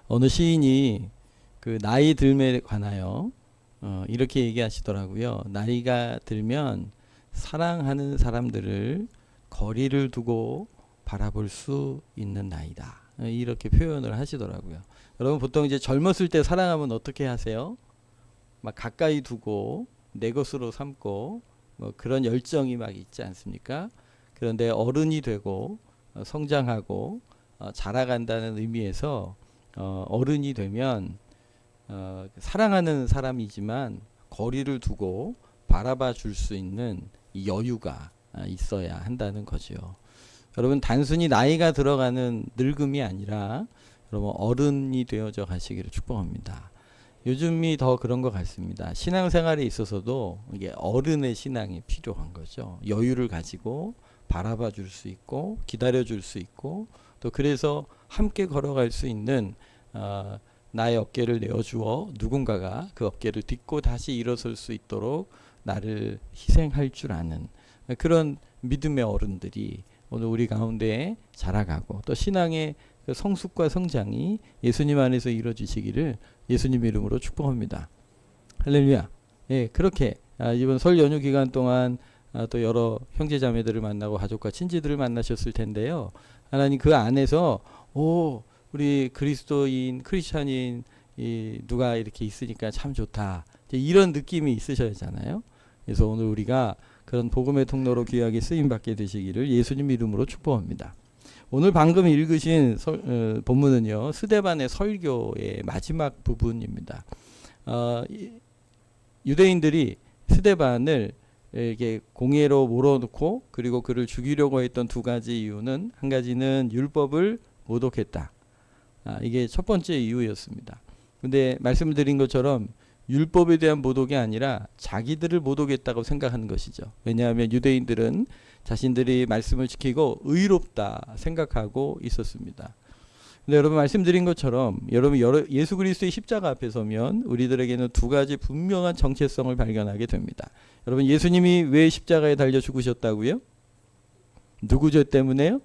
어느 시인이 그 나이 들에 관하여 이렇게 얘기하시더라고요. 나이가 들면 사랑하는 사람들을 거리를 두고 바라볼 수 있는 나이다. 이렇게 표현을 하시더라고요. 여러분 보통 이제 젊었을 때 사랑하면 어떻게 하세요? 막 가까이 두고 내 것으로 삼고 뭐 그런 열정이 막 있지 않습니까? 그런데 어른이 되고 성장하고 자라간다는 의미에서 어른이 되면 사랑하는 사람이지만 거리를 두고 바라봐 줄 수 있는 이 여유가 있어야 한다는 거죠. 여러분 단순히 나이가 들어가는 늙음이 아니라 여러분 어른이 되어져 가시기를 축복합니다. 요즘이 더 그런 것 같습니다. 신앙생활에 있어서도 이게 어른의 신앙이 필요한 거죠. 여유를 가지고 바라봐 줄 수 있고 기다려 줄 수 있고 또 그래서 함께 걸어갈 수 있는 나의 어깨를 내어주어 누군가가 그 어깨를 딛고 다시 일어설 수 있도록 나를 희생할 줄 아는 그런 믿음의 어른들이 오늘 우리 가운데 자라가고 또 신앙의 그 성숙과 성장이 예수님 안에서 이루어지시기를 예수님 이름으로 축복합니다. 할렐루야. 예, 그렇게 이번 설 연휴 기간 동안 또 여러 형제 자매들을 만나고 가족과 친지들을 만나셨을 텐데요. 하나님 그 안에서 우리 그리스도인 크리스찬인 누가 이렇게 있으니까 참 좋다. 이런 느낌이 있으셔야 하잖아요. 그래서 오늘 우리가 그런 복음의 통로로 귀하게 쓰임받게 되시기를 예수님 이름으로 축복합니다. 오늘 방금 읽으신 본문은요. 스데반의 설교의 마지막 부분입니다. 유대인들이 스데반을 이렇게 공회로 몰아놓고 그리고 그를 죽이려고 했던 두 가지 이유는 한 가지는 율법을 모독했다. 이게 첫 번째 이유였습니다. 근데 말씀드린 것처럼 율법에 대한 모독이 아니라 자기들을 모독했다고 생각하는 것이죠. 왜냐하면 유대인들은 자신들이 말씀을 지키고 의롭다 생각하고 있었습니다. 근데 여러분 말씀드린 것처럼 여러분 예수 그리스도의 십자가 앞에 서면 우리들에게는 두 가지 분명한 정체성을 발견하게 됩니다. 여러분 예수님이 왜 십자가에 달려 죽으셨다고요? 누구 죄 때문에요?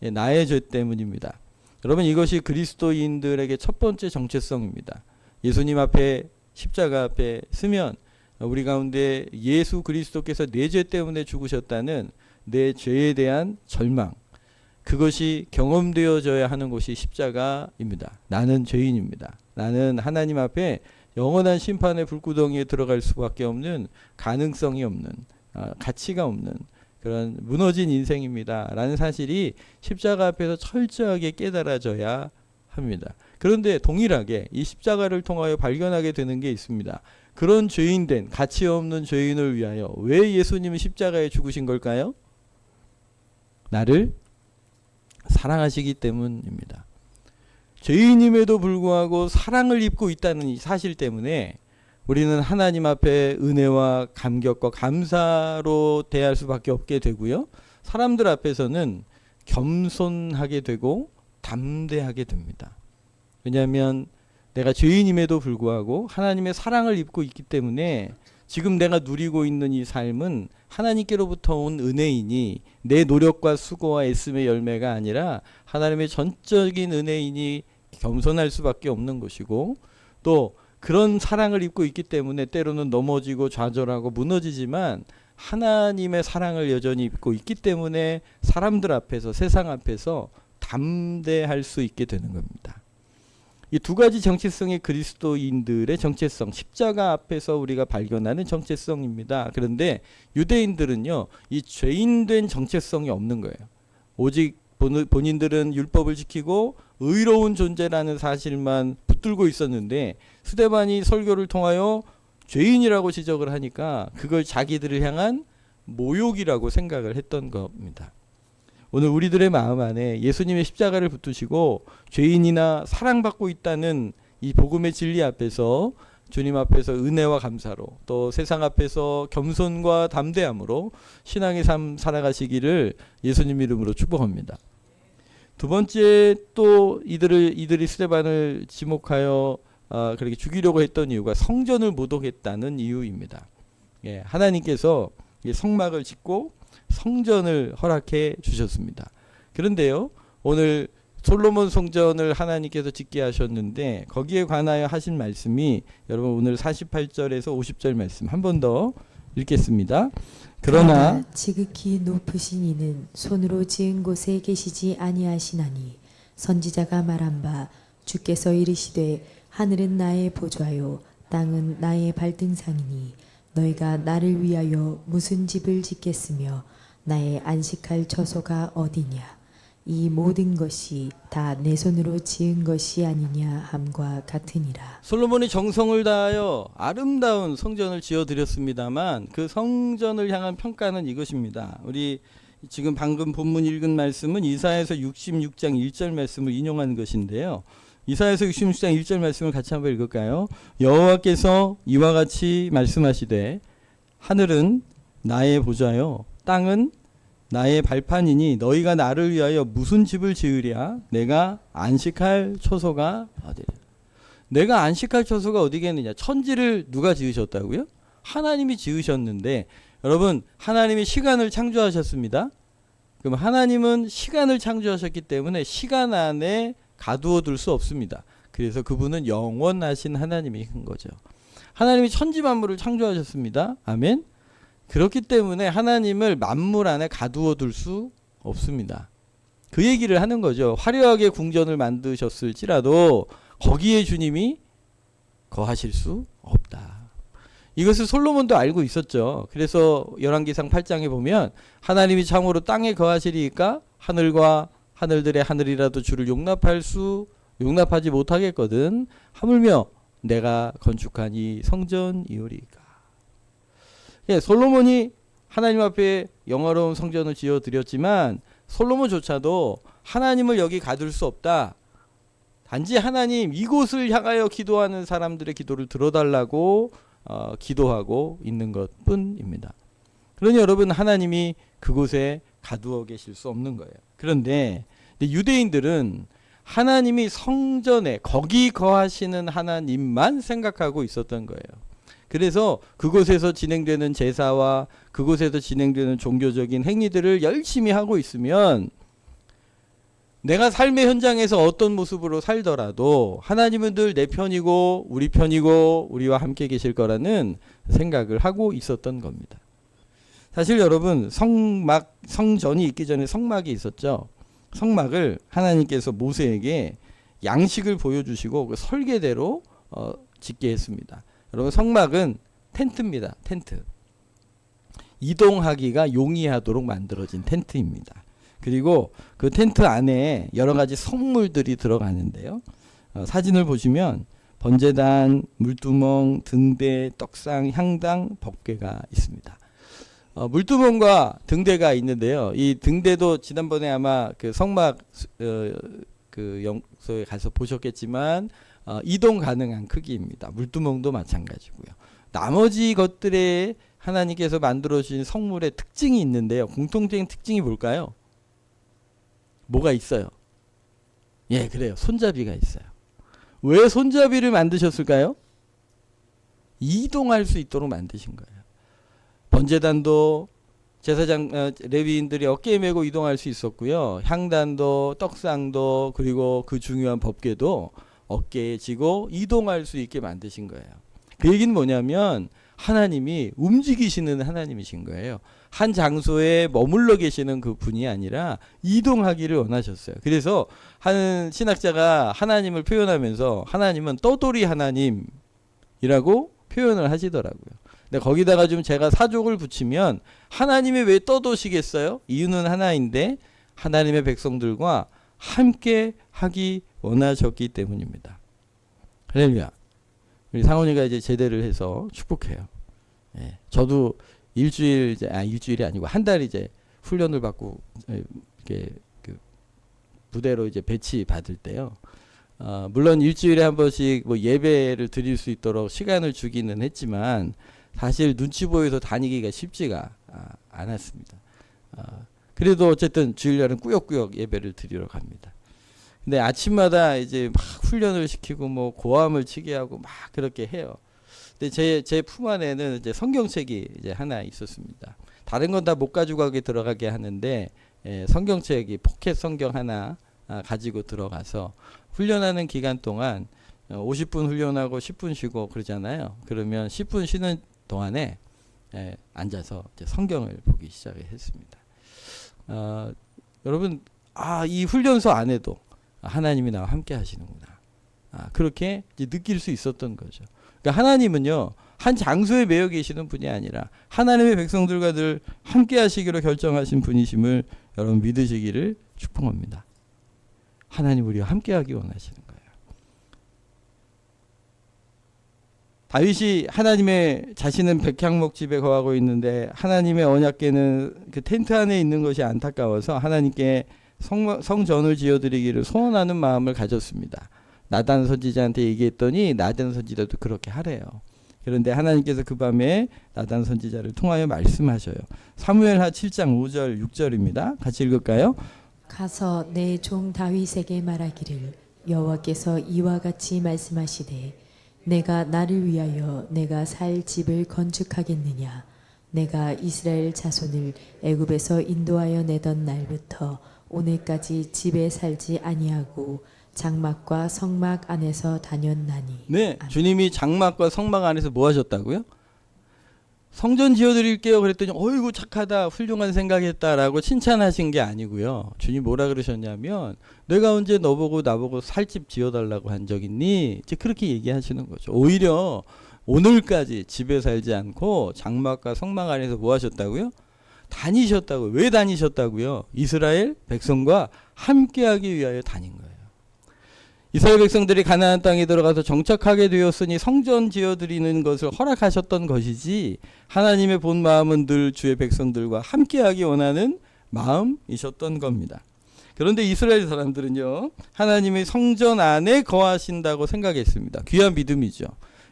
예, 나의 죄 때문입니다. 여러분 이것이 그리스도인들에게 첫 번째 정체성입니다. 예수님 앞에 십자가 앞에 서면 우리 가운데 예수 그리스도께서 내 죄 때문에 죽으셨다는 내 죄에 대한 절망, 그것이 경험되어져야 하는 곳이 십자가입니다. 나는 죄인입니다. 나는 하나님 앞에 영원한 심판의 불구덩이에 들어갈 수밖에 없는 가능성이 없는 가치가 없는 그런 무너진 인생입니다. 라는 사실이 십자가 앞에서 철저하게 깨달아져야 합니다. 그런데 동일하게 이 십자가를 통하여 발견하게 되는 게 있습니다. 그런 죄인된 가치 없는 죄인을 위하여 왜 예수님은 십자가에 죽으신 걸까요? 나를 사랑하시기 때문입니다. 죄인임에도 불구하고 사랑을 입고 있다는 이 사실 때문에 우리는 하나님 앞에 은혜와 감격과 감사로 대할 수밖에 없게 되고요. 사람들 앞에서는 겸손하게 되고 담대하게 됩니다. 왜냐하면 내가 죄인임에도 불구하고 하나님의 사랑을 입고 있기 때문에 지금 내가 누리고 있는 이 삶은 하나님께로부터 온 은혜이니 내 노력과 수고와 애씀의 열매가 아니라 하나님의 전적인 은혜이니 겸손할 수밖에 없는 것이고 또 그런 사랑을 입고 있기 때문에 때로는 넘어지고 좌절하고 무너지지만 하나님의 사랑을 여전히 입고 있기 때문에 사람들 앞에서 세상 앞에서 담대할 수 있게 되는 겁니다. 이 두 가지 정체성이 그리스도인들의 정체성, 십자가 앞에서 우리가 발견하는 정체성입니다. 그런데 유대인들은요, 이 죄인된 정체성이 없는 거예요. 오직 본인들은 율법을 지키고 의로운 존재라는 사실만 붙들고 있었는데 스데반이 설교를 통하여 죄인이라고 지적을 하니까 그걸 자기들을 향한 모욕이라고 생각을 했던 겁니다. 오늘 우리들의 마음 안에 예수님의 십자가를 붙드시고 죄인이나 사랑받고 있다는 이 복음의 진리 앞에서 주님 앞에서 은혜와 감사로 또 세상 앞에서 겸손과 담대함으로 신앙의 삶 살아가시기를 예수님 이름으로 축복합니다. 두 번째 또 이들이 스데반을 지목하여 그렇게 죽이려고 했던 이유가 성전을 모독했다는 이유입니다. 예, 하나님께서 성막을 짓고 성전을 허락해 주셨습니다. 그런데요, 오늘 솔로몬 성전을 하나님께서 짓게 하셨는데 거기에 관하여 하신 말씀이 여러분 오늘 48절에서 50절 말씀 한 번 더 읽겠습니다. 그러나 지극히 높으신 이는 손으로 지은 곳에 계시지 아니하시나니 선지자가 말한 바 주께서 이르시되 하늘은 나의 보좌요 땅은 나의 발등상이니 너희가 나를 위하여 무슨 집을 짓겠으며 나의 안식할 처소가 어디냐 이 모든 것이 다 내 손으로 지은 것이 아니냐 함과 같으니라. 솔로몬이 정성을 다하여 아름다운 성전을 지어 드렸습니다만 그 성전을 향한 평가는 이것입니다. 우리 지금 방금 본문 읽은 말씀은 이사야서 66장 1절 말씀을 인용한 것인데요. 이사야서 66장 1절 말씀을 같이 한번 읽을까요? 여호와께서 이와 같이 말씀하시되 하늘은 나의 보좌요 땅은 나의 발판이니 너희가 나를 위하여 무슨 집을 지으랴? 내가 안식할 처소가 어디냐? 내가 안식할 처소가 어디겠느냐? 천지를 누가 지으셨다고요? 하나님이 지으셨는데 여러분 하나님이 시간을 창조하셨습니다. 그럼 하나님은 시간을 창조하셨기 때문에 시간 안에 가두어 둘 수 없습니다. 그래서 그분은 영원하신 하나님이신 거죠. 하나님이 천지 만물을 창조하셨습니다. 아멘. 그렇기 때문에 하나님을 만물 안에 가두어 둘 수 없습니다. 그 얘기를 하는 거죠. 화려하게 궁전을 만드셨을지라도 거기에 주님이 거하실 수 없다. 이것을 솔로몬도 알고 있었죠. 그래서 열왕기상 8장에 보면 하나님이 참으로 땅에 거하시리까 하늘과 하늘들의 하늘이라도 주를 용납하지 못하겠거든. 하물며 내가 건축한 이 성전이오리까. 예, 솔로몬이 하나님 앞에 영화로운 성전을 지어 드렸지만 솔로몬조차도 하나님을 여기 가둘 수 없다. 단지 하나님 이곳을 향하여 기도하는 사람들의 기도를 들어달라고 기도하고 있는 것뿐입니다. 그러니 여러분 하나님이 그곳에 가두어 계실 수 없는 거예요. 그런데 유대인들은 하나님이 성전에 거기 거하시는 하나님만 생각하고 있었던 거예요. 그래서 그곳에서 진행되는 제사와 그곳에서 진행되는 종교적인 행위들을 열심히 하고 있으면 내가 삶의 현장에서 어떤 모습으로 살더라도 하나님은 늘 내 편이고 우리와 함께 계실 거라는 생각을 하고 있었던 겁니다. 사실 여러분 성전이 있기 전에 성막이 있었죠. 성막을 하나님께서 모세에게 양식을 보여주시고 그 설계대로 짓게 했습니다. 여러분 성막은 텐트입니다. 텐트. 이동하기가 용이하도록 만들어진 텐트입니다. 그리고 그 텐트 안에 여러 가지 성물들이 들어가는데요. 사진을 보시면 번제단, 물두멍, 등대, 떡상, 향당, 법궤가 있습니다. 물두멍과 등대가 있는데요. 이 등대도 지난번에 아마 그 성막 그 영소에 가서 보셨겠지만 이동 가능한 크기입니다. 물두멍도 마찬가지고요. 나머지 것들에 하나님께서 만들어 주신 성물의 특징이 있는데요. 공통적인 특징이 뭘까요? 뭐가 있어요? 예, 그래요. 손잡이가 있어요. 왜 손잡이를 만드셨을까요? 이동할 수 있도록 만드신 거예요. 번제단도 제사장 레위인들이 어깨에 메고 이동할 수 있었고요. 향단도 떡상도 그리고 그 중요한 법궤도 어깨에 지고 이동할 수 있게 만드신 거예요. 그 얘기는 뭐냐면 하나님이 움직이시는 하나님이신 거예요. 한 장소에 머물러 계시는 그 분이 아니라 이동하기를 원하셨어요. 그래서 한 신학자가 하나님을 표현하면서 하나님은 떠돌이 하나님이라고 표현을 하시더라고요. 근데 거기다가 좀 제가 사족을 붙이면 하나님이 왜 떠도시겠어요? 이유는 하나인데 하나님의 백성들과 함께 하기 원하셨기 때문입니다. 할렐루야. 우리 상원이가 이제 제대를 해서 축복해요. 예, 저도 일주일이 아니고 한 달 이제 훈련을 받고 이렇게 그 부대로 이제 배치 받을 때요. 물론 일주일에 한 번씩 뭐 예배를 드릴 수 있도록 시간을 주기는 했지만 사실 눈치 보여서 다니기가 쉽지가 않았습니다. 그래도 어쨌든 주일날은 꾸역꾸역 예배를 드리러 갑니다. 근데 아침마다 이제 막 훈련을 시키고 뭐 고함을 치게 하고 막 그렇게 해요. 근데 제 품 안에는 이제 성경책이 이제 하나 있었습니다. 다른 건 다 못 가지고 들어가게 하는데 성경책이 포켓 성경 하나 가지고 들어가서 훈련하는 기간 동안 50분 훈련하고 10분 쉬고 그러잖아요. 그러면 10분 쉬는 동안에 앉아서 이제 성경을 보기 시작했습니다. 여러분, 이 훈련소 안에도 하나님이 나와 함께 하시는구나. 그렇게 이제 느낄 수 있었던 거죠. 그러니까 하나님은요, 한 장소에 매여 계시는 분이 아니라 하나님의 백성들과 늘 함께 하시기로 결정하신 분이심을 여러분 믿으시기를 축복합니다. 하나님 우리와 함께 하기 원하시는 거예요. 다윗이 하나님의 자신은 백향목 집에 거하고 있는데 하나님의 언약궤는 그 텐트 안에 있는 것이 안타까워서 하나님께 성전을 지어드리기를 소원하는 마음을 가졌습니다. 나단 선지자한테 얘기했더니 나단 선지자도 그렇게 하래요. 그런데 하나님께서 그 밤에 나단 선지자를 통하여 말씀하셔요. 사무엘하 7장 5절 6절입니다. 같이 읽을까요? 가서 내 종 다윗에게 말하기를 여호와께서 이와 같이 말씀하시되 내가 나를 위하여 내가 살 집을 건축하겠느냐. 내가 이스라엘 자손을 애굽에서 인도하여 내던 날부터 오늘까지 집에 살지 아니하고 장막과 성막 안에서 다녔나니. 네, 주님이 장막과 성막 안에서 뭐 하셨다고요? 성전 지어드릴게요 그랬더니 어이구 착하다 훌륭한 생각했다라고 칭찬하신 게 아니고요. 주님 뭐라 그러셨냐면 내가 언제 너보고 나보고 살집 지어달라고 한 적 있니? 이제 그렇게 얘기하시는 거죠. 오히려 오늘까지 집에 살지 않고 장막과 성막 안에서 뭐 하셨다고요? 다니셨다고요. 왜 다니셨다고요? 이스라엘 백성과 함께하기 위하여 다닌 거예요. 이스라엘 백성들이 가나안 땅에 들어가서 정착하게 되었으니 성전 지어드리는 것을 허락하셨던 것이지 하나님의 본 마음은 늘 주의 백성들과 함께하기 원하는 마음이셨던 겁니다. 그런데 이스라엘 사람들은요, 하나님의 성전 안에 거하신다고 생각했습니다. 귀한 믿음이죠.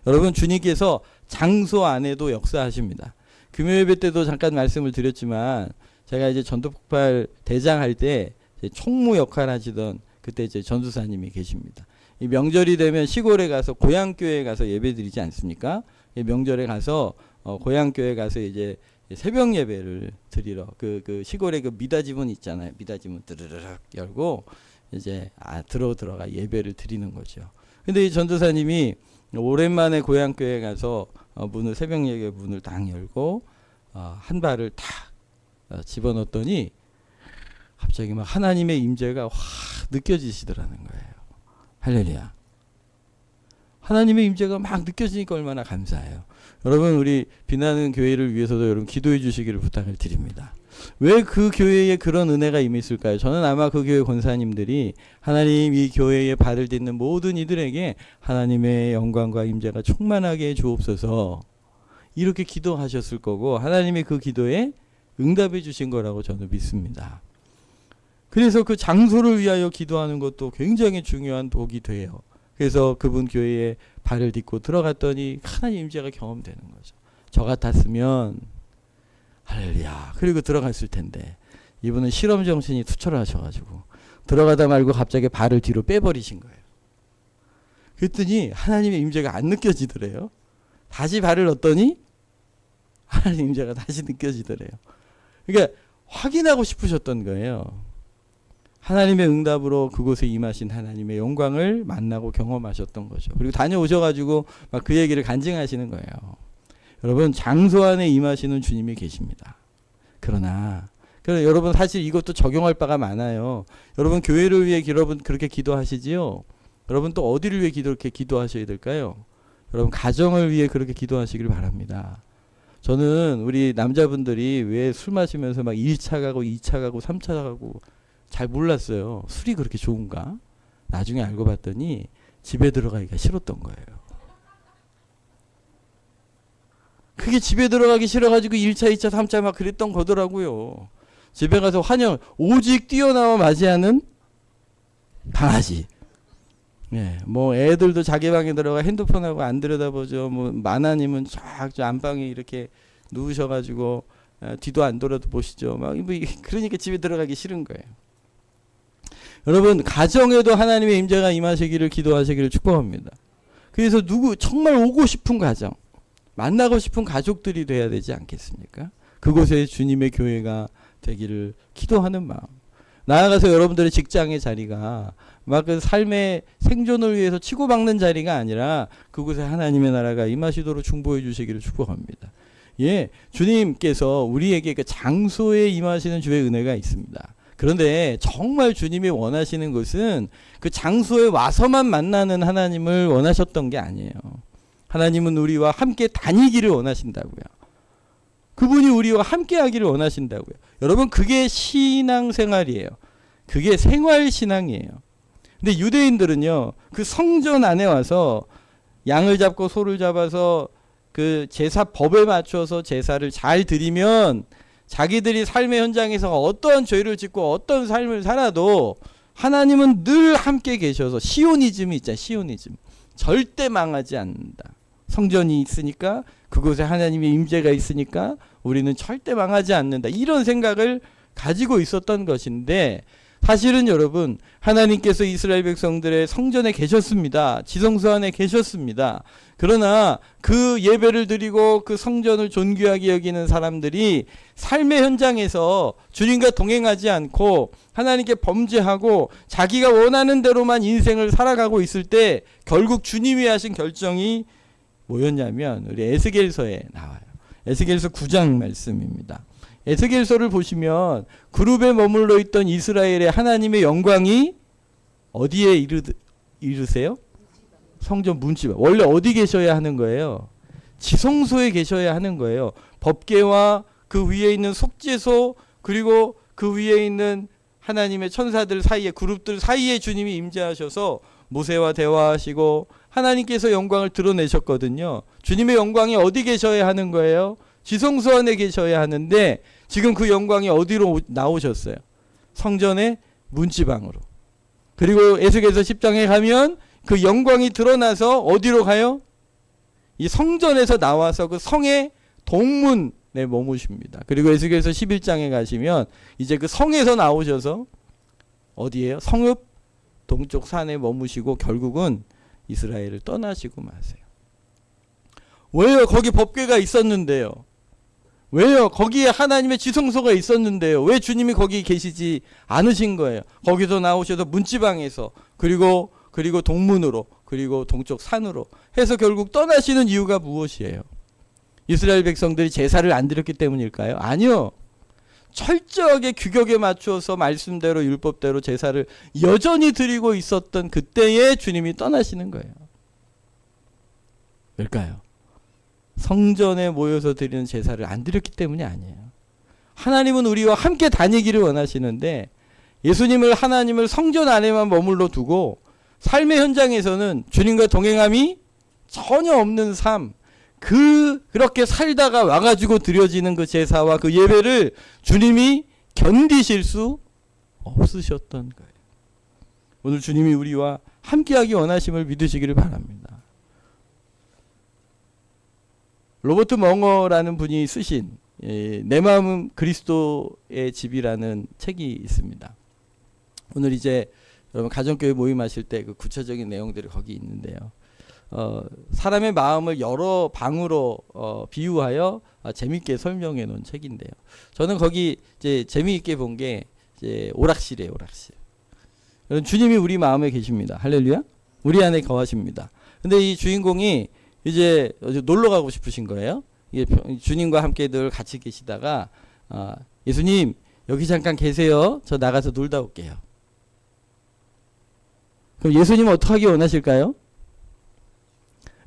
여러분, 주님께서 장소 안에도 역사하십니다. 금요예배 때도 잠깐 말씀을 드렸지만 제가 이제 전도폭발 대장할 때 총무 역할 하시던 그때 이제 전도사님이 계십니다. 이 명절이 되면 시골에 가서 고향교회에 가서 예배드리지 않습니까? 명절에 가서 고향교회 가서 이제 새벽 예배를 드리러 그 시골에 그 미닫이문 있잖아요. 미닫이문 드르륵 열고 이제 들어가 예배를 드리는 거죠. 근데 이 전도사님이 오랜만에 고향교회 가서 문을 새벽 예배 문을 딱 열고 한 발을 탁 집어넣었더니 갑자기 막 하나님의 임재가 확 느껴지시더라는 거예요. 할렐루야. 하나님의 임재가 막 느껴지니까 얼마나 감사해요. 여러분, 우리 빛나는 교회를 위해서도 여러분 기도해 주시기를 부탁을 드립니다. 왜 그 교회에 그런 은혜가 임했을까요? 저는 아마 그 교회 권사님들이 하나님 이 교회에 발을 딛는 모든 이들에게 하나님의 영광과 임재가 충만하게 해 주옵소서 이렇게 기도하셨을 거고 하나님이 그 기도에 응답해 주신 거라고 저는 믿습니다. 그래서 그 장소를 위하여 기도하는 것도 굉장히 중요한 독이 돼요. 그래서 그분 교회에 발을 딛고 들어갔더니 하나님 임재가 경험되는 거죠. 저 같았으면 할렐루야 그리고 들어갔을 텐데 이분은 실험 정신이 투철하셔가지고 들어가다 말고 갑자기 발을 뒤로 빼버리신 거예요. 그랬더니 하나님의 임재가 안 느껴지더래요. 다시 발을 넣었더니 하나님 임재가 다시 느껴지더래요. 그러니까 확인하고 싶으셨던 거예요. 하나님의 응답으로 그곳에 임하신 하나님의 영광을 만나고 경험하셨던 거죠. 그리고 다녀오셔가지고 막 그 얘기를 간증하시는 거예요. 여러분, 장소 안에 임하시는 주님이 계십니다. 그러나 여러분 사실 이것도 적용할 바가 많아요. 여러분 교회를 위해 여러분 그렇게 기도하시지요. 여러분 또 어디를 위해 그렇게 기도하셔야 될까요? 여러분 가정을 위해 그렇게 기도하시길 바랍니다. 저는 우리 남자분들이 왜 술 마시면서 막 1차 가고 2차 가고 3차 가고 잘 몰랐어요. 술이 그렇게 좋은가? 나중에 알고 봤더니 집에 들어가기가 싫었던 거예요. 그게 집에 들어가기 싫어가지고 1차, 2차, 3차 막 그랬던 거더라고요. 집에 가서 환영, 오직 뛰어나와 맞이하는 강아지. 예, 뭐 애들도 자기 방에 들어가 핸드폰하고 안 들여다보죠. 뭐 마나님은 쫙 안방에 이렇게 누우셔가지고 뒤도 안 돌아도 보시죠. 막 그러니까 집에 들어가기 싫은 거예요. 여러분 가정에도 하나님의 임재가 임하시기를 기도하시기를 축복합니다. 그래서 정말 오고 싶은 가정, 만나고 싶은 가족들이 돼야 되지 않겠습니까? 그곳에 주님의 교회가 되기를 기도하는 마음. 나아가서 여러분들의 직장의 자리가 막 그 삶의 생존을 위해서 치고박는 자리가 아니라 그곳에 하나님의 나라가 임하시도록 중보해 주시기를 축복합니다. 예, 주님께서 우리에게 그 장소에 임하시는 주의 은혜가 있습니다. 그런데 정말 주님이 원하시는 것은 그 장소에 와서만 만나는 하나님을 원하셨던 게 아니에요. 하나님은 우리와 함께 다니기를 원하신다고요. 그분이 우리와 함께 하기를 원하신다고요. 여러분, 그게 신앙생활이에요. 그게 생활신앙이에요. 근데 유대인들은요, 그 성전 안에 와서 양을 잡고 소를 잡아서 그 제사 법에 맞춰서 제사를 잘 드리면 자기들이 삶의 현장에서 어떤 죄를 짓고 어떤 삶을 살아도 하나님은 늘 함께 계셔서, 시오니즘이 있잖아요. 시오니즘. 절대 망하지 않는다. 성전이 있으니까, 그곳에 하나님의 임재가 있으니까 우리는 절대 망하지 않는다. 이런 생각을 가지고 있었던 것인데, 사실은 여러분, 하나님께서 이스라엘 백성들의 성전에 계셨습니다. 지성소 안에 계셨습니다. 그러나 그 예배를 드리고 그 성전을 존귀하게 여기는 사람들이 삶의 현장에서 주님과 동행하지 않고 하나님께 범죄하고 자기가 원하는 대로만 인생을 살아가고 있을 때 결국 주님이 하신 결정이 뭐였냐면, 우리 에스겔서에 나와요. 에스겔서 9장 말씀입니다. 에스겔서를 보시면 그룹에 머물러 있던 이스라엘의 하나님의 영광이 어디에 이르세요? 성전 문지방. 원래 어디 계셔야 하는 거예요? 지성소에 계셔야 하는 거예요. 법궤와 그 위에 있는 속죄소, 그리고 그 위에 있는 하나님의 천사들 사이에, 그룹들 사이에 주님이 임재하셔서 모세와 대화하시고 하나님께서 영광을 드러내셨거든요. 주님의 영광이 어디 계셔야 하는 거예요? 지성소 안에 계셔야 하는데 지금 그 영광이 어디로 나오셨어요? 성전의 문지방으로. 그리고 에스겔서 10장에 가면 그 영광이 드러나서 어디로 가요? 이 성전에서 나와서 그 성의 동문에 머무십니다. 그리고 에스겔서 11장에 가시면 이제 그 성에서 나오셔서 어디예요? 성읍 동쪽 산에 머무시고 결국은 이스라엘을 떠나시고 마세요. 왜요? 거기 법궤가 있었는데요. 왜요? 거기에 하나님의 지성소가 있었는데요. 왜 주님이 거기 계시지 않으신 거예요? 거기서 나오셔서 문지방에서 그리고 동문으로, 그리고 동쪽 산으로 해서 결국 떠나시는 이유가 무엇이에요? 이스라엘 백성들이 제사를 안 드렸기 때문일까요? 아니요. 철저하게 규격에 맞추어서 말씀대로 율법대로 제사를 여전히 드리고 있었던 그때에 주님이 떠나시는 거예요. 왜일까요? 성전에 모여서 드리는 제사를 안 드렸기 때문이 아니에요. 하나님은 우리와 함께 다니기를 원하시는데 예수님을, 하나님을 성전 안에만 머물러 두고 삶의 현장에서는 주님과 동행함이 전혀 없는 삶, 그렇게 살다가 와가지고 드려지는 그 제사와 그 예배를 주님이 견디실 수 없으셨던 거예요. 오늘 주님이 우리와 함께하기 원하심을 믿으시기를 바랍니다. 로버트 멍어라는 분이 쓰신 내 마음은 그리스도의 집이라는 책이 있습니다. 오늘 이제 여러분 가정교회 모임하실 때 그 구체적인 내용들이 거기 있는데요. 사람의 마음을 여러 방으로 비유하여 재밌게 설명해 놓은 책인데요. 저는 거기 이제 재미있게 본 게 이제 오락실이에요, 오락실. 주님이 우리 마음에 계십니다. 할렐루야. 우리 안에 거하십니다. 근데 이 주인공이 이제 놀러 가고 싶으신 거예요. 이게 주님과 함께 늘 같이 계시다가 예수님 여기 잠깐 계세요. 저 나가서 놀다 올게요. 그럼 예수님은 어떻게 하기 원하실까요?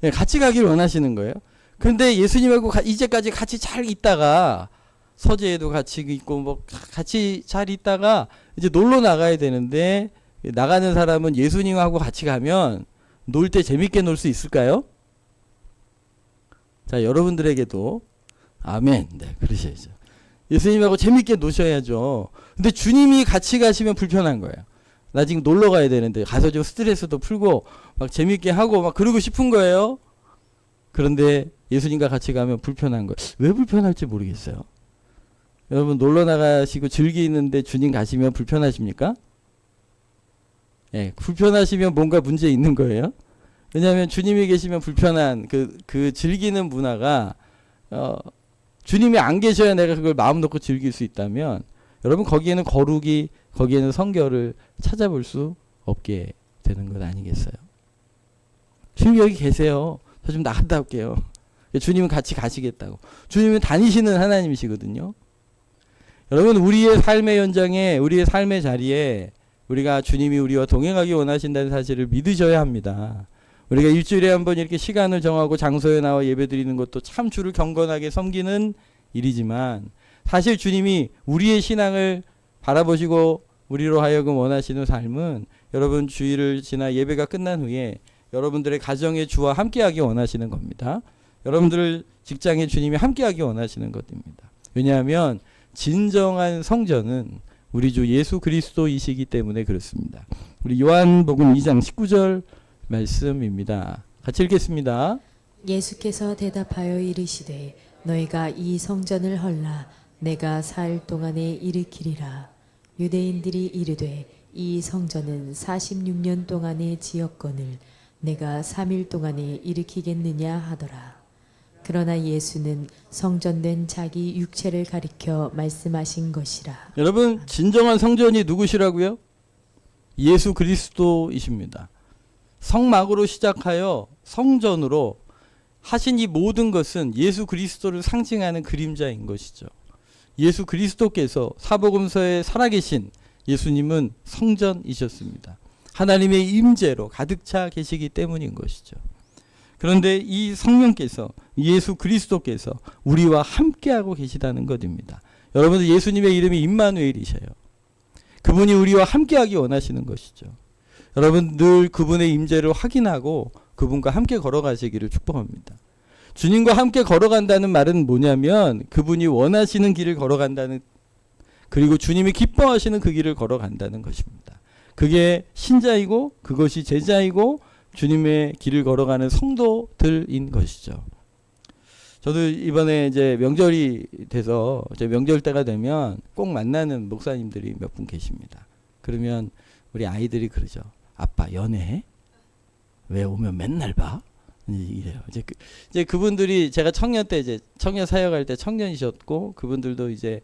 네, 같이 가길 원하시는 거예요. 그런데 예수님하고 이제까지 같이 잘 있다가 서재에도 같이 있고 뭐 같이 잘 있다가 이제 놀러 나가야 되는데 나가는 사람은 예수님하고 같이 가면 놀 때 재밌게 놀 수 있을까요? 자, 여러분들에게도 아멘. 네, 그러셔야죠. 예수님하고 재밌게 노셔야죠. 근데 주님이 같이 가시면 불편한 거예요. 나 지금 놀러 가야 되는데 가서 좀 스트레스도 풀고 막 재밌게 하고 막 그러고 싶은 거예요. 그런데 예수님과 같이 가면 불편한 거예요. 왜 불편할지 모르겠어요. 여러분 놀러 나가시고 즐기는데 주님 가시면 불편하십니까? 예, 불편하시면 뭔가 문제 있는 거예요. 왜냐하면 주님이 계시면 불편한 그 즐기는 문화가 주님이 안 계셔야 내가 그걸 마음 놓고 즐길 수 있다면 여러분 거기에는 거룩이 거기에는 성결을 찾아볼 수 없게 되는 것 아니겠어요? 주님 여기 계세요. 저 좀 나갔다 올게요. 주님은 같이 가시겠다고. 주님은 다니시는 하나님이시거든요. 여러분, 우리의 삶의 현장에, 우리의 삶의 자리에 우리가 주님이 우리와 동행하기 원하신다는 사실을 믿으셔야 합니다. 우리가 일주일에 한번 이렇게 시간을 정하고 장소에 나와 예배드리는 것도 참 주를 경건하게 섬기는 일이지만, 사실 주님이 우리의 신앙을 바라보시고 우리로 하여금 원하시는 삶은, 여러분 주일을 지나 예배가 끝난 후에 여러분들의 가정의 주와 함께하기 원하시는 겁니다. 여러분들 직장에 주님이 함께하기 원하시는 것입니다. 왜냐하면 진정한 성전은 우리 주 예수 그리스도이시기 때문에 그렇습니다. 우리 요한복음 2장 19절 말씀입니다. 같이 읽겠습니다. 예수께서 대답하여 이르시되 너희가 이 성전을 헐라 내가 4일 동안에 일으키리라. 유대인들이 이르되 이 성전은 46년 동안에 지었거늘 내가 3일 동안에 일으키겠느냐 하더라. 그러나 예수는 성전된 자기 육체를 가리켜 말씀하신 것이라. 여러분, 진정한 성전이 누구시라고요? 예수 그리스도이십니다. 성막으로 시작하여 성전으로 하신 이 모든 것은 예수 그리스도를 상징하는 그림자인 것이죠. 예수 그리스도께서 사복음서에 살아계신 예수님은 성전이셨습니다. 하나님의 임재로 가득 차 계시기 때문인 것이죠. 그런데 이 성령께서, 예수 그리스도께서 우리와 함께하고 계시다는 것입니다. 여러분들, 예수님의 이름이 임마누엘이셔요. 그분이 우리와 함께하기 원하시는 것이죠. 여러분, 늘 그분의 임재를 확인하고 그분과 함께 걸어가시기를 축복합니다. 주님과 함께 걸어간다는 말은 뭐냐면, 그분이 원하시는 길을 걸어간다는, 그리고 주님이 기뻐하시는 그 길을 걸어간다는 것입니다. 그게 신자이고 그것이 제자이고 주님의 길을 걸어가는 성도들인 것이죠. 저도 이번에 이제 명절이 돼서, 이제 명절 때가 되면 꼭 만나는 목사님들이 몇 분 계십니다. 그러면 우리 아이들이 그러죠. 아빠 연애해? 왜 오면 맨날 봐? 이래요. 이제 그분들이, 제가 청년 때, 이제 청년 사역할 때 청년이셨고, 그분들도 이제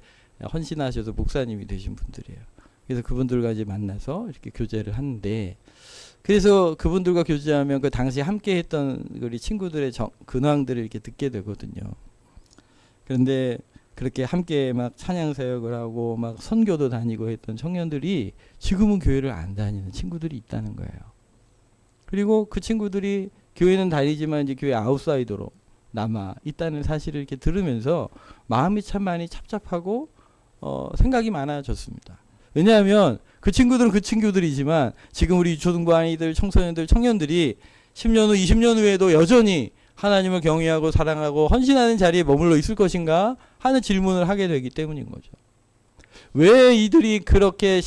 헌신하셔서 목사님이 되신 분들이에요. 그래서 그분들과 이제 만나서 이렇게 교제를 하는데, 그래서 그분들과 교제하면 그 당시 함께 했던 우리 친구들의 근황들을 이렇게 듣게 되거든요. 그런데 그렇게 함께 막 찬양 사역을 하고 막 선교도 다니고 했던 청년들이 지금은 교회를 안 다니는 친구들이 있다는 거예요. 그리고 그 친구들이 교회는 다니지만 이제 교회 아웃사이더로 남아 있다는 사실을 이렇게 들으면서 마음이 참 많이 착잡하고 생각이 많아졌습니다. 왜냐하면 그 친구들은 그 친구들이지만 지금 우리 초등부 아이들, 청소년들, 청년들이 10년 후, 20년 후에도 여전히 하나님을 경외하고 사랑하고 헌신하는 자리에 머물러 있을 것인가 하는 질문을 하게 되기 때문인 거죠. 왜 이들이 그렇게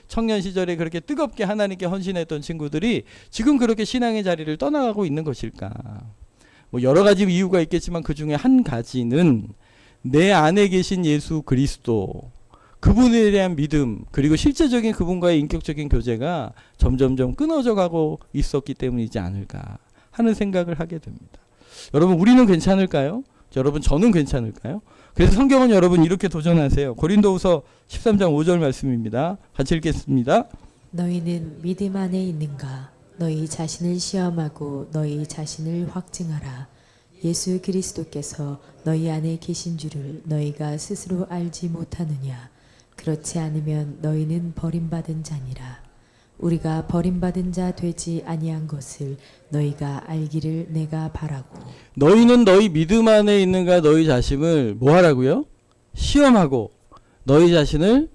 청년 시절에 그렇게 뜨겁게 하나님께 헌신했던 친구들이 지금 그렇게 신앙의 자리를 떠나가고 있는 것일까? 여러 가지 이유가 있겠지만 그 중에 한 가지는 내 안에 계신 예수 그리스도, 그분에 대한 믿음, 그리고 실제적인 그분과의 인격적인 교제가 점점점 끊어져 가고 있었기 때문이지 않을까 하는 생각을 하게 됩니다. 여러분, 우리는 괜찮을까요? 여러분, 저는 괜찮을까요? 그래서 성경은 여러분 이렇게 도전하세요. 고린도후서 13장 5절 말씀입니다. 같이 읽겠습니다. 너희는 믿음 안에 있는가? 너희 자신을 시험하고 너희 자신을 확증하라. 예수 그리스도께서 너희 안에 계신 줄을 너희가 스스로 알지 못하느냐? 그렇지 않으면 너희는 버림받은 자니라. 우리가 버림받은 자 되지 아니한 것을 너희가 알기를 내가 바라고. 너희는 너희 믿음 안에 있는가? 너희 자신을 뭐 하라고요? 시험하고 너희 자신을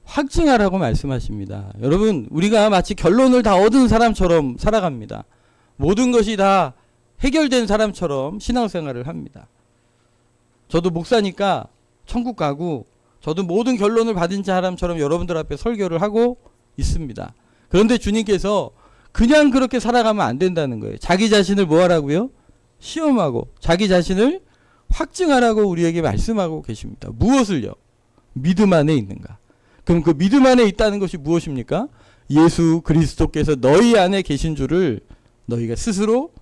확증하라고 말씀하십니다. 여러분, 우리가 마치 결론을 다 얻은 사람처럼 살아갑니다. 모든 것이 다 해결된 사람처럼 신앙생활을 합니다. 저도 목사니까 천국 가고, 저도 모든 결론을 받은 사람처럼 여러분들 앞에 설교를 하고 있습니다. 그런데 주님께서 그냥 그렇게 살아가면 안 된다는 거예요. 자기 자신을 뭐 하라고요? 시험하고 자기 자신을 확증하라고 우리에게 말씀하고 계십니다. 무엇을요? 믿음 안에 있는가? 그럼 그 믿음 안에 있다는 것이 무엇입니까? 예수 그리스도께서 너희 안에 계신 줄을 너희가 스스로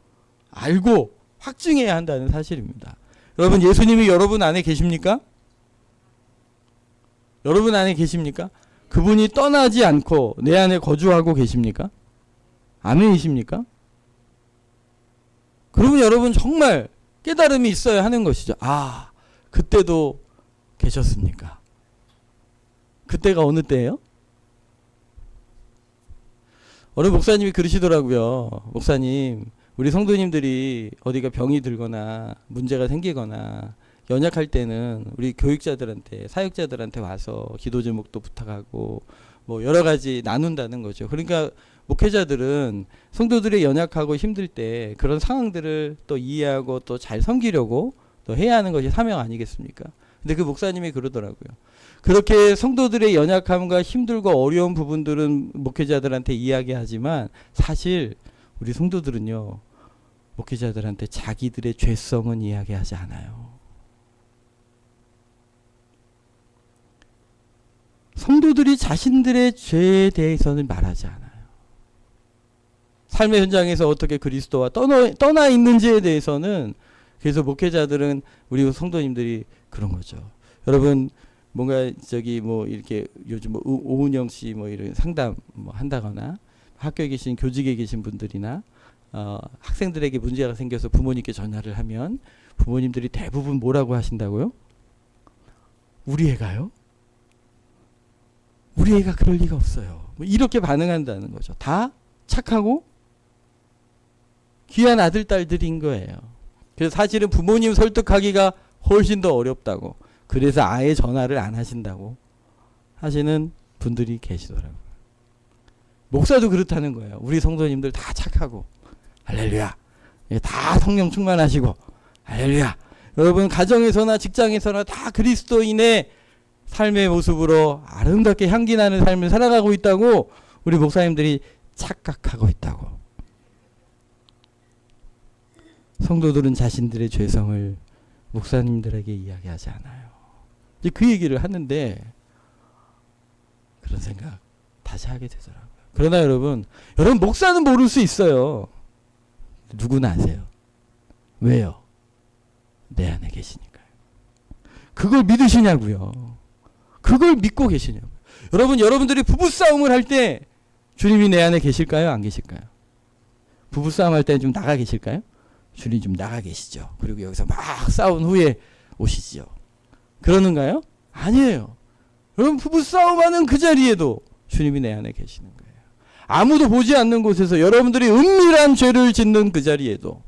알고 확증해야 한다는 사실입니다. 여러분, 예수님이 여러분 안에 계십니까? 여러분 안에 계십니까? 그분이 떠나지 않고 내 안에 거주하고 계십니까? 아멘이십니까? 그러면 여러분 정말 깨달음이 있어야 하는 것이죠. 아, 그때도 계셨습니까? 그때가 어느 때예요? 어느 목사님이 그러시더라고요. 목사님, 우리 성도님들이 어디가 병이 들거나 문제가 생기거나 연약할 때는 우리 교육자들한테, 사역자들한테 와서 기도 제목도 부탁하고 뭐 여러 가지 나눈다는 거죠. 그러니까 목회자들은 성도들이 연약하고 힘들 때 그런 상황들을 또 이해하고 또 잘 섬기려고 또 해야 하는 것이 사명 아니겠습니까? 근데 그 목사님이 그러더라고요. 그렇게 성도들의 연약함과 힘들고 어려운 부분들은 목회자들한테 이야기하지만 사실 우리 성도들은요, 목회자들한테 자기들의 죄성은 이야기하지 않아요. 성도들이 자신들의 죄에 대해서는 말하지 않아요. 삶의 현장에서 어떻게 그리스도와 떠나 있는지에 대해서는, 그래서 목회자들은, 우리 성도님들이 그런 거죠. 여러분, 뭔가 뭐 이렇게 요즘 뭐 오은영 씨 뭐 이런 상담 뭐 한다거나 학교에 계신 교직에 계신 분들이나 학생들에게 문제가 생겨서 부모님께 전화를 하면 부모님들이 대부분 뭐라고 하신다고요? 우리 애가요? 우리 애가 그럴 리가 없어요. 뭐 이렇게 반응한다는 거죠. 다 착하고 귀한 아들, 딸들인 거예요. 그래서 사실은 부모님 설득하기가 훨씬 더 어렵다고, 그래서 아예 전화를 안 하신다고 하시는 분들이 계시더라고요. 목사도 그렇다는 거예요. 우리 성도님들 다 착하고, 할렐루야, 다 성령 충만하시고, 할렐루야, 여러분 가정에서나 직장에서나 다 그리스도인의 삶의 모습으로 아름답게 향기 나는 삶을 살아가고 있다고 우리 목사님들이 착각하고 있다고. 성도들은 자신들의 죄성을 목사님들에게 이야기하지 않아요. 이제 그 얘기를 하는데 그런 생각 다시 하게 되더라고요. 그러나 여러분 목사는 모를 수 있어요. 누구나 아세요. 왜요? 내 안에 계시니까요. 그걸 믿으시냐고요. 그걸 믿고 계시냐고요. 여러분들이 부부싸움을 할 때 주님이 내 안에 계실까요? 안 계실까요? 부부싸움 할 때 좀 나가 계실까요? 주님 좀 나가 계시죠. 그리고 여기서 막 싸운 후에 오시지요. 그러는가요? 아니에요. 여러분 부부싸움하는 그 자리에도 주님이 내 안에 계시는 거예요. 아무도 보지 않는 곳에서 여러분들이 은밀한 죄를 짓는 그 자리에도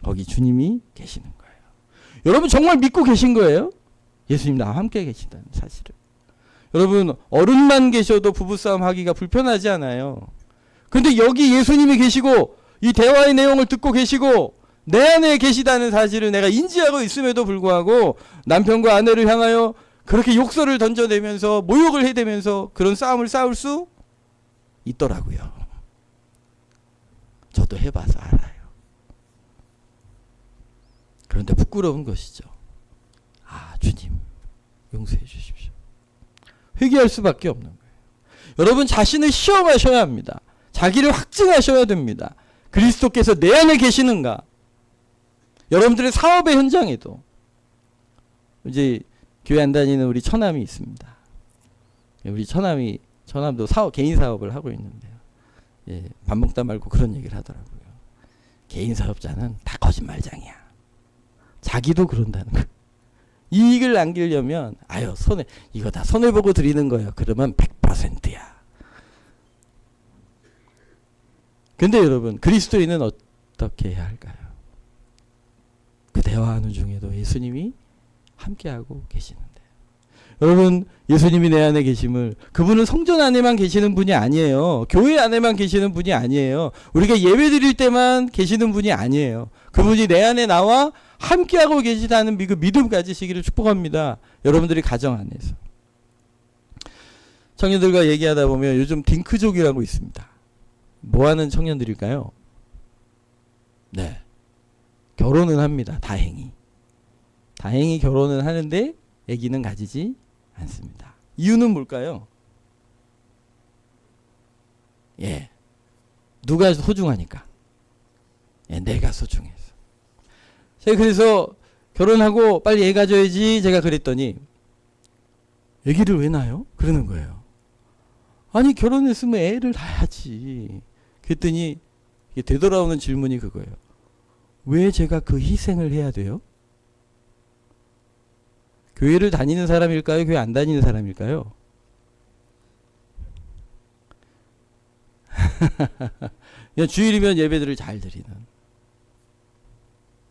거기 주님이 계시는 거예요. 여러분 정말 믿고 계신 거예요? 예수님 나와 함께 계신다는 사실을. 여러분 어른만 계셔도 부부싸움 하기가 불편하지 않아요. 근데 여기 예수님이 계시고 이 대화의 내용을 듣고 계시고 내 안에 계시다는 사실을 내가 인지하고 있음에도 불구하고 남편과 아내를 향하여 그렇게 욕설을 던져내면서 모욕을 해대면서 그런 싸움을 싸울 수 있더라고요. 저도 해봐서 알아요. 그런데 부끄러운 것이죠. 아, 주님 용서해 주십시오. 회개할 수밖에 없는 거예요. 여러분 자신을 시험하셔야 합니다. 자기를 확증하셔야 됩니다. 그리스도께서 내 안에 계시는가? 여러분들의 사업의 현장에도 이제 교회 안 다니는 우리 처남이 있습니다. 우리 처남도 개인 사업을 하고 있는데요. 예, 밥 먹다 말고 그런 얘기를 하더라고요. 개인 사업자는 다 거짓말장이야. 자기도 그런다는 거예요. 이익을 남기려면 이거 다 손해보고 드리는 거예요. 그러면 100%야. 근데 여러분 그리스도인은 어떻게 해야 할까요? 그 대화하는 중에도 예수님이 함께하고 계시는데, 여러분 예수님이 내 안에 계심을, 그분은 성전 안에만 계시는 분이 아니에요. 교회 안에만 계시는 분이 아니에요. 우리가 예배 드릴 때만 계시는 분이 아니에요. 그분이 내 안에 나와 함께하고 계시다는 믿음 가지시기를 축복합니다. 여러분들이 가정 안에서. 청년들과 얘기하다 보면 요즘 딩크족이라고 있습니다. 뭐하는 청년들일까요? 네, 결혼은 합니다. 다행히 결혼은 하는데 아기는 가지지 않습니다. 이유는 뭘까요? 예, 누가 소중하니까. 예, 내가 소중해서. 제가 그래서 결혼하고 빨리 애 가져야지 제가 그랬더니 아기를 왜 낳아요? 그러는 거예요. 아니 결혼했으면 애를 낳아야지. 그랬더니 되돌아오는 질문이 그거예요. 왜 제가 그 희생을 해야 돼요? 교회를 다니는 사람일까요? 교회 안 다니는 사람일까요? 그냥 주일이면 예배들을 잘 드리는.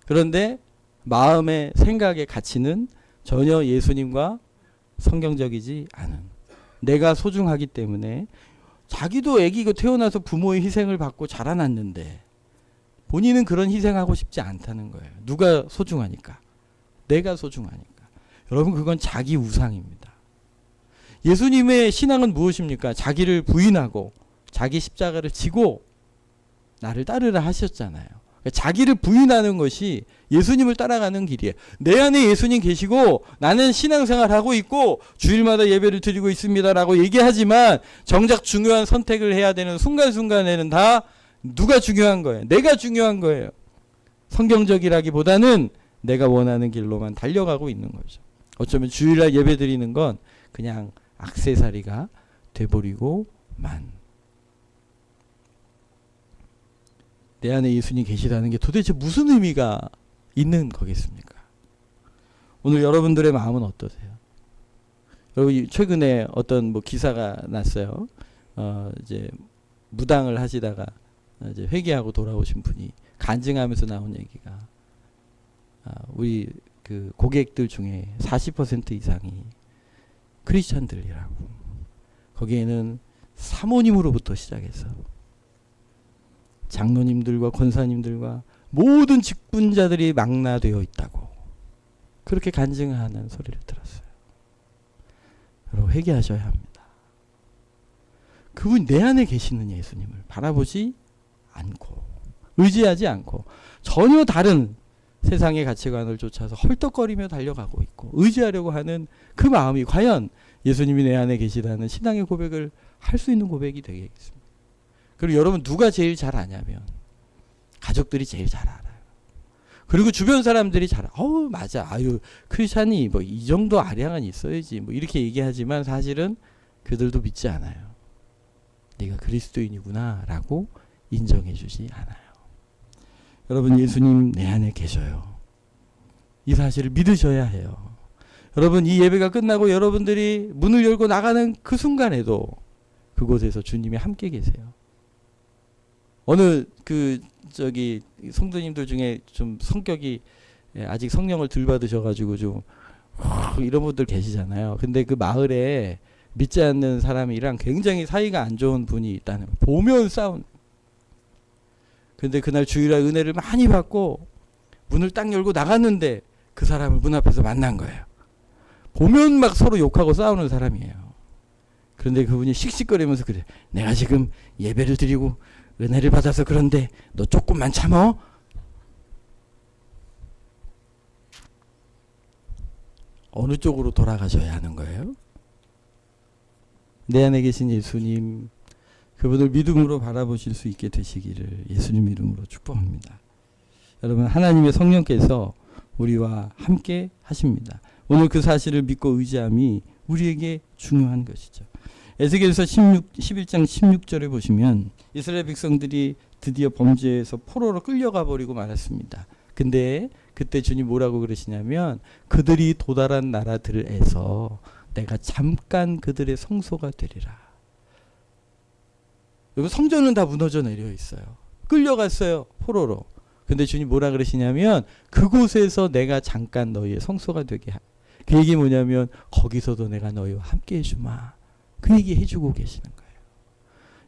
그런데 마음의 생각의 가치는 전혀 예수님과 성경적이지 않은. 내가 소중하기 때문에 자기도 아기가 태어나서 부모의 희생을 받고 자라났는데 본인은 그런 희생하고 싶지 않다는 거예요. 누가 소중하니까. 내가 소중하니까. 여러분 그건 자기 우상입니다. 예수님의 신앙은 무엇입니까? 자기를 부인하고 자기 십자가를 지고 나를 따르라 하셨잖아요. 그러니까 자기를 부인하는 것이 예수님을 따라가는 길이에요. 내 안에 예수님 계시고 나는 신앙생활하고 있고 주일마다 예배를 드리고 있습니다라고 얘기하지만 정작 중요한 선택을 해야 되는 순간순간에는 다 누가 중요한 거예요? 내가 중요한 거예요. 성경적이라기보다는 내가 원하는 길로만 달려가고 있는 거죠. 어쩌면 주일날 예배 드리는 건 그냥 액세서리가 돼버리고만. 내 안에 예수님 계시다는 게 도대체 무슨 의미가 있는 거겠습니까? 오늘 여러분들의 마음은 어떠세요? 여러분 최근에 어떤 뭐 기사가 났어요. 이제 무당을 하시다가 이제 회개하고 돌아오신 분이 간증하면서 나온 얘기가 우리 그 고객들 중에 40% 이상이 크리스찬들이라고. 거기에는 사모님으로부터 시작해서 장로님들과 권사님들과 모든 직분자들이 망라되어 있다고 그렇게 간증하는 소리를 들었어요. 여러분 회개하셔야 합니다. 그분이 내 안에 계시는 예수님을 바라보지 않고 의지하지 않고 전혀 다른 세상의 가치관을 쫓아서 헐떡거리며 달려가고 있고 의지하려고 하는 그 마음이 과연 예수님이 내 안에 계시다는 신앙의 고백을 할 수 있는 고백이 되겠습니까? 그리고 여러분 누가 제일 잘 아냐면 가족들이 제일 잘 알아요. 그리고 주변 사람들이 잘 맞아. 아유 크리스찬이 뭐 이 정도 아량은 있어야지 뭐 이렇게 얘기하지만 사실은 그들도 믿지 않아요. 네가 그리스도인이구나 라고 인정해 주지 않아요. 여러분 예수님 내 안에 계셔요. 이 사실을 믿으셔야 해요. 여러분 이 예배가 끝나고 여러분들이 문을 열고 나가는 그 순간에도 그곳에서 주님이 함께 계세요. 어느 성도님들 중에 좀 성격이 아직 성령을 덜 받으셔가지고 좀 이런 분들 계시잖아요. 근데 그 마을에 믿지 않는 사람이랑 굉장히 사이가 안 좋은 분이 있다는 거예요. 보면 싸운. 근데 그날 주일날 은혜를 많이 받고 문을 딱 열고 나갔는데 그 사람을 문 앞에서 만난 거예요. 보면 막 서로 욕하고 싸우는 사람이에요. 그런데 그분이 씩씩거리면서 그래. 내가 지금 예배를 드리고 은혜를 받아서 그런데 너 조금만 참어. 어느 쪽으로 돌아가셔야 하는 거예요? 내 안에 계신 예수님 그분을 믿음으로 바라보실 수 있게 되시기를 예수님 이름으로 축복합니다. 여러분 하나님의 성령께서 우리와 함께 하십니다. 오늘 그 사실을 믿고 의지함이 우리에게 중요한 것이죠. 에스겔서 11장 16절에 보시면 이스라엘 백성들이 드디어 범죄에서 포로로 끌려가 버리고 말았습니다. 근데 그때 주님 뭐라고 그러시냐면 그들이 도달한 나라들에서 내가 잠깐 그들의 성소가 되리라. 여기 성전은 다 무너져 내려 있어요. 끌려갔어요. 포로로. 근데 주님 뭐라 그러시냐면 그곳에서 내가 잠깐 너희의 성소가 되게 그 얘기 뭐냐면 거기서도 내가 너희와 함께 해주마. 그 얘기 해주고 계시는 거예요.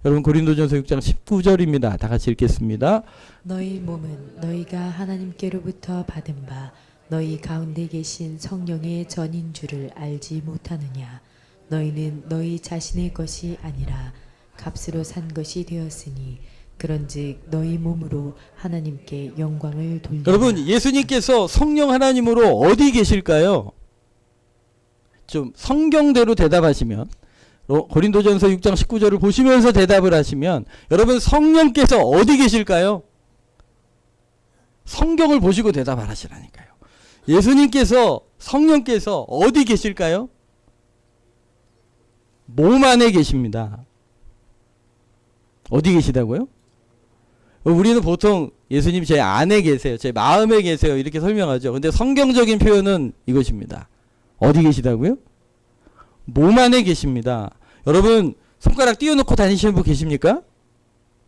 여러분 고린도전서 6장 19절입니다. 다 같이 읽겠습니다. 너희 몸은 너희가 하나님께로부터 받은 바 너희 가운데 계신 성령의 전인 줄을 알지 못하느냐. 너희는 너희 자신의 것이 아니라 값으로 산 것이 되었으니 그런즉 너희 몸으로 하나님께 영광을 돌리라. 여러분 예수님께서 성령 하나님으로 어디 계실까요? 좀 성경대로 대답하시면 고린도전서 6장 19절을 보시면서 대답을 하시면 여러분 성령께서 어디 계실까요? 성경을 보시고 대답을 하시라니까요. 예수님께서 성령께서 어디 계실까요? 몸 안에 계십니다. 어디 계시다고요? 우리는 보통 예수님 제 안에 계세요. 제 마음에 계세요. 이렇게 설명하죠. 근데 성경적인 표현은 이것입니다. 어디 계시다고요? 몸 안에 계십니다. 여러분 손가락 띄워놓고 다니시는 분 계십니까?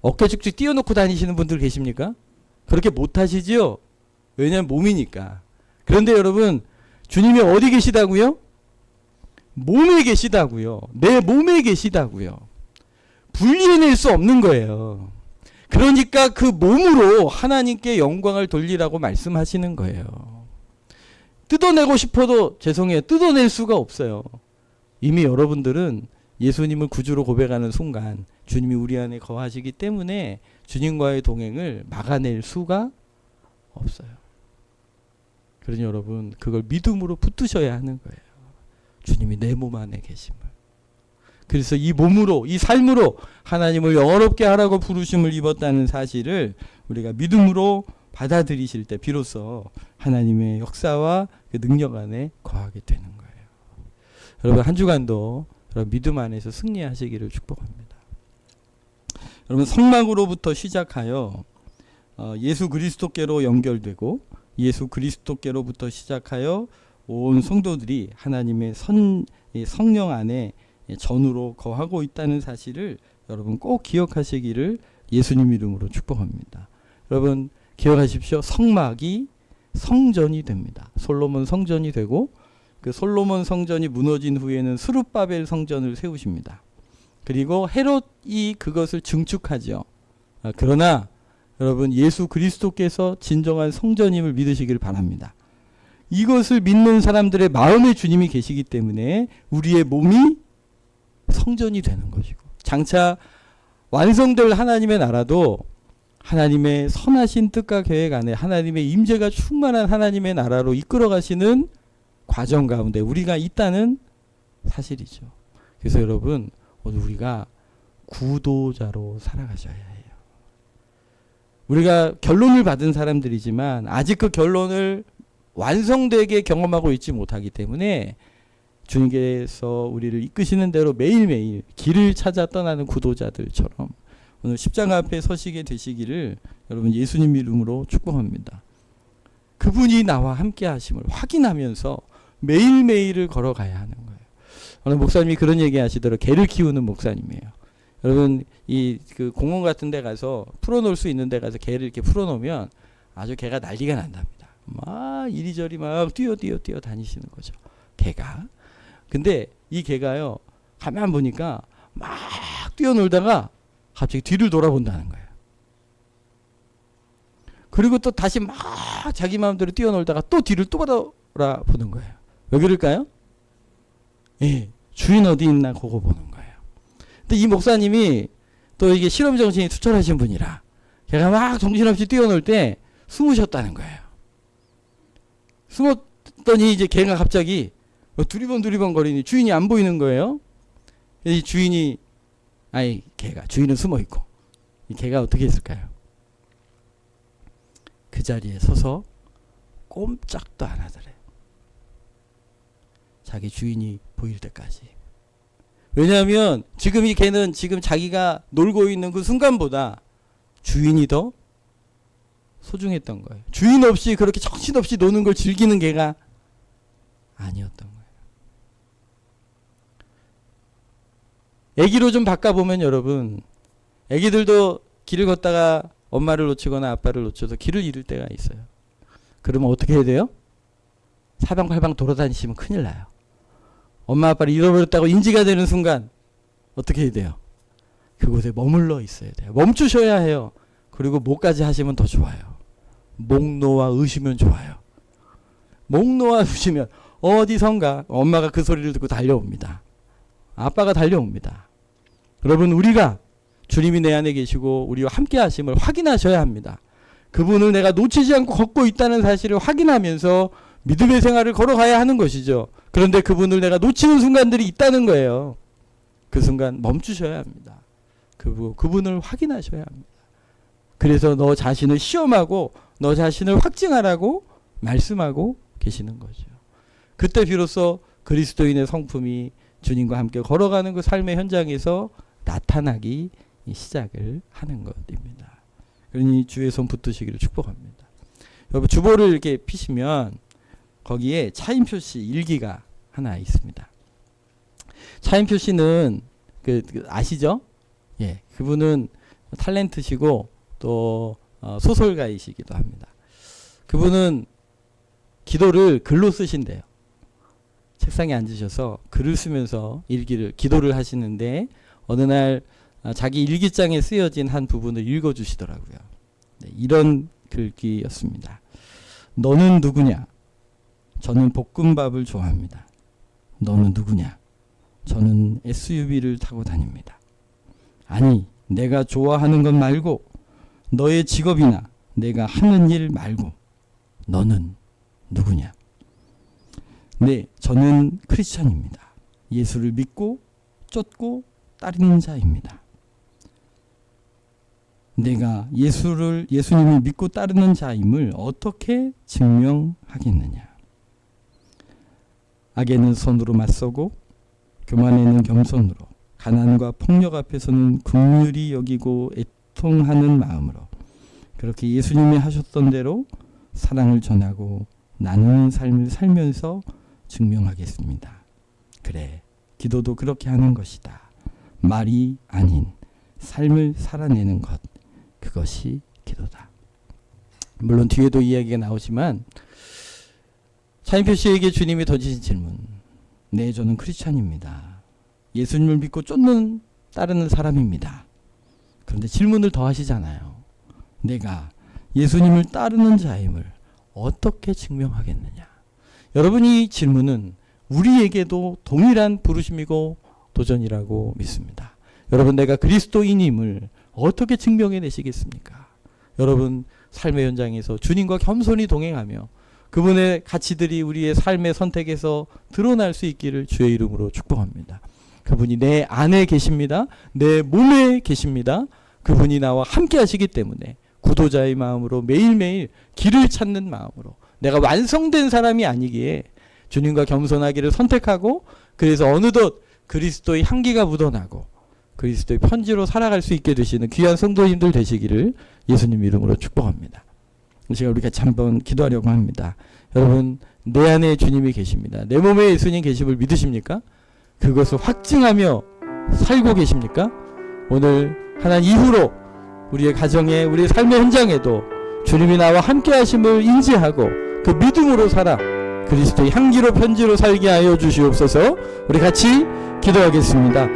어깨 쭉쭉 띄워놓고 다니시는 분들 계십니까? 그렇게 못하시지요? 왜냐하면 몸이니까. 그런데 여러분 주님이 어디 계시다고요? 몸에 계시다고요. 내 몸에 계시다고요. 분리해낼 수 없는 거예요. 그러니까 그 몸으로 하나님께 영광을 돌리라고 말씀하시는 거예요. 뜯어내고 싶어도 죄송해요. 뜯어낼 수가 없어요. 이미 여러분들은 예수님을 구주로 고백하는 순간 주님이 우리 안에 거하시기 때문에 주님과의 동행을 막아낼 수가 없어요. 그러니 여러분 그걸 믿음으로 붙드셔야 하는 거예요. 주님이 내 몸 안에 계심을. 그래서 이 몸으로 이 삶으로 하나님을 영원롭게 하라고 부르심을 입었다는 사실을 우리가 믿음으로 받아들이실 때 비로소 하나님의 역사와 그 능력 안에 거하게 되는 거예요. 여러분 한 주간도 여러분 믿음 안에서 승리하시기를 축복합니다. 여러분 성막으로부터 시작하여 예수 그리스도께로 연결되고 예수 그리스도께로부터 시작하여 온 성도들이 하나님의 성령 안에 전으로 거하고 있다는 사실을 여러분 꼭 기억하시기를 예수님 이름으로 축복합니다. 여러분 기억하십시오. 성막이 성전이 됩니다. 솔로몬 성전이 되고 그 솔로몬 성전이 무너진 후에는 스룹바벨 성전을 세우십니다. 그리고 헤롯이 그것을 증축하죠. 그러나 여러분 예수 그리스도께서 진정한 성전임을 믿으시길 바랍니다. 이것을 믿는 사람들의 마음에 주님이 계시기 때문에 우리의 몸이 성전이 되는 것이고 장차 완성될 하나님의 나라도 하나님의 선하신 뜻과 계획 안에 하나님의 임재가 충만한 하나님의 나라로 이끌어 가시는 과정 가운데 우리가 있다는 사실이죠. 그래서 여러분 오늘 우리가 구도자로 살아가셔야 해요. 우리가 결론을 받은 사람들이지만 아직 그 결론을 완성되게 경험하고 있지 못하기 때문에 주님께서 우리를 이끄시는 대로 매일매일 길을 찾아 떠나는 구도자들처럼 오늘 십자가 앞에 서시게 되시기를 여러분 예수님 이름으로 축복합니다. 그분이 나와 함께 하심을 확인하면서 매일매일을 걸어가야 하는 거예요. 오늘 목사님이 그런 얘기 하시더라고요. 개를 키우는 목사님이에요. 여러분 이 그 공원 같은 데 가서 풀어놓을 수 있는 데 가서 개를 이렇게 풀어놓으면 아주 개가 난리가 난답니다. 막 이리저리 막 뛰어 다니시는 거죠. 개가. 근데 이 개가요. 가만 보니까 막 뛰어놀다가 갑자기 뒤를 돌아본다는 거예요. 그리고 또 다시 막 자기 마음대로 뛰어놀다가 또 뒤를 또 돌아보는 거예요. 왜 그럴까요? 예, 주인 어디 있나 그거 보는 거예요. 근데 이 목사님이 또 이게 실험 정신이 투철하신 분이라 걔가 막 정신없이 뛰어놀 때 숨으셨다는 거예요. 숨었더니 이제 걔가 갑자기 두리번 거리니 주인이 안 보이는 거예요. 이 주인이 걔가 주인은 숨어 있고 이 걔가 어떻게 했을까요? 그 자리에 서서 꼼짝도 안 하더래요. 자기 주인이 보일 때까지. 왜냐하면 지금 이 개는 지금 자기가 놀고 있는 그 순간보다 주인이 더 소중했던 거예요. 주인 없이 그렇게 정신없이 노는 걸 즐기는 개가 아니었던 거예요. 애기로 좀 바꿔보면 여러분 애기들도 길을 걷다가 엄마를 놓치거나 아빠를 놓쳐서 길을 잃을 때가 있어요. 그러면 어떻게 해야 돼요? 사방팔방 돌아다니시면 큰일 나요. 엄마 아빠를 잃어버렸다고 인지가 되는 순간 어떻게 해야 돼요? 그곳에 머물러 있어야 돼요. 멈추셔야 해요. 그리고 목까지 하시면 더 좋아요. 목 놓아 으시면 좋아요. 목 놓아 으시면 어디선가 엄마가 그 소리를 듣고 달려옵니다. 아빠가 달려옵니다. 여러분 우리가 주님이 내 안에 계시고 우리와 함께 하심을 확인하셔야 합니다. 그분을 내가 놓치지 않고 걷고 있다는 사실을 확인하면서 믿음의 생활을 걸어가야 하는 것이죠. 그런데 그분을 내가 놓치는 순간들이 있다는 거예요. 그 순간 멈추셔야 합니다. 그분을 확인하셔야 합니다. 그래서 너 자신을 시험하고 너 자신을 확증하라고 말씀하고 계시는 거죠. 그때 비로소 그리스도인의 성품이 주님과 함께 걸어가는 그 삶의 현장에서 나타나기 시작을 하는 것입니다. 그러니 주의 손 붙드시기를 축복합니다. 여러분 주보를 이렇게 피시면 거기에 차임 표시 일기가 하나 있습니다. 차임 표시는 그 아시죠? 예, 그분은 탤런트시고 또 소설가이시기도 합니다. 그분은 기도를 글로 쓰신대요. 책상에 앉으셔서 글을 쓰면서 기도를 하시는데 어느 날 자기 일기장에 쓰여진 한 부분을 읽어주시더라고요. 네, 이런 글귀였습니다. 너는 누구냐? 저는 볶음밥을 좋아합니다. 너는 누구냐? 저는 SUV를 타고 다닙니다. 아니, 내가 좋아하는 것 말고 너의 직업이나 내가 하는 일 말고 너는 누구냐? 네, 저는 크리스찬입니다. 예수를 믿고 쫓고 따르는 자입니다. 내가 예수님을 믿고 따르는 자임을 어떻게 증명하겠느냐? 악에는 선으로 맞서고 교만에는 겸손으로 가난과 폭력 앞에서는 긍휼히 여기고 애통하는 마음으로 그렇게 예수님이 하셨던 대로 사랑을 전하고 나누는 삶을 살면서 증명하겠습니다. 그래, 기도도 그렇게 하는 것이다. 말이 아닌 삶을 살아내는 것, 그것이 기도다. 물론 뒤에도 이야기가 나오지만 차인표 씨에게 주님이 던지신 질문, 네, 저는 크리스찬입니다. 예수님을 믿고 쫓는 따르는 사람입니다. 그런데 질문을 더 하시잖아요. 내가 예수님을 따르는 자임을 어떻게 증명하겠느냐? 여러분, 이 질문은 우리에게도 동일한 부르심이고 도전이라고 믿습니다. 여러분, 내가 그리스도인임을 어떻게 증명해 내시겠습니까? 여러분, 삶의 현장에서 주님과 겸손히 동행하며 그분의 가치들이 우리의 삶의 선택에서 드러날 수 있기를 주의 이름으로 축복합니다. 그분이 내 안에 계십니다. 내 몸에 계십니다. 그분이 나와 함께 하시기 때문에 구도자의 마음으로 매일매일 길을 찾는 마음으로 내가 완성된 사람이 아니기에 주님과 겸손하기를 선택하고 그래서 어느덧 그리스도의 향기가 묻어나고 그리스도의 편지로 살아갈 수 있게 되시는 귀한 성도님들 되시기를 예수님 이름으로 축복합니다. 제가 우리 같이 한번 기도하려고 합니다. 여러분, 내 안에 주님이 계십니다. 내 몸에 예수님 계심을 믿으십니까? 그것을 확증하며 살고 계십니까? 오늘 하나님 이후로 우리의 가정에 우리의 삶의 현장에도 주님이 나와 함께 하심을 인지하고 그 믿음으로 살아 그리스도의 향기로 편지로 살게 하여 주시옵소서. 우리 같이 기도하겠습니다.